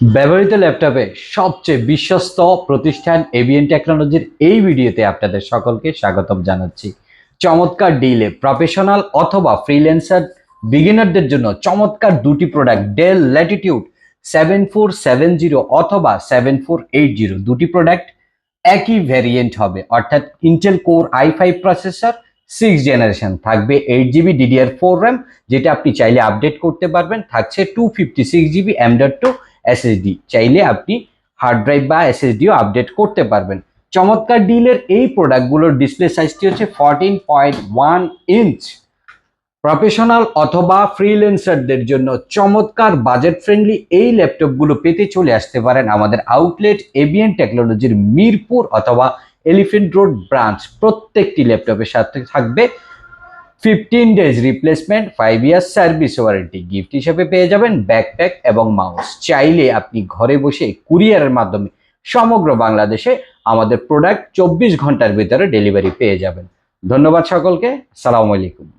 ব্যবহৃত ল্যাপটপে সবচেয়ে বিশ্বস্ত প্রতিষ্ঠান এবিএন টেকনোলজির এই ভিডিওতে আপনাদের সকলকে স্বাগতম জানাচ্ছি। চমৎকার ডিলে প্রফেশনাল অথবা ফ্রিল্যান্সার বিগিনারদের জন্য চমৎকার দুটি প্রোডাক্ট, ডেল ল্যাটিটিউড 7470 অথবা 7480, দুটি প্রোডাক্ট একই ভ্যারিয়েন্ট হবে, অর্থাৎ Intel core i5 processor 6 generation, থাকবে 8GB DDR4 র্যাম, যেটা আপনি চাইলে আপডেট করতে পারবেন। থাকছে 256GB M.2 এসএসডি, চাইলে আপনি হার্ড ড্রাইভ বা এসএসডিও আপডেট করতে পারবেন। চমৎকার ডিলের এই প্রোডাক্টগুলোর ডিসপ্লে সাইজটি হচ্ছে 14.1 ইঞ্চ। প্রফেশনাল অথবা ফ্রিল্যান্সারদের জন্য চমৎকার বাজেট ফ্রেন্ডলি এই ল্যাপটপগুলো পেতে চলে আসতে পারেন আমাদের আউটলেট এবিএন টেকনোলজির মিরপুর অথবা এলিফ্যান্ট রোড ব্রাঞ্চ। প্রত্যেকটি ল্যাপটপের সাথে থাকবে 15 days replacement, 5 years service warranty. Gift হিসেবে পেয়ে যাবেন ব্যাকপ্যাক এবং মাউস। চাইলে আপনি ঘরে বসে কুরিয়ারের মাধ্যমে সমগ্র বাংলাদেশে আমাদের প্রোডাক্ট 24 ঘন্টার ভিতরে ডেলিভারি পেয়ে যাবেন। ধন্যবাদ সকলকে। আসসালামু আলাইকুম।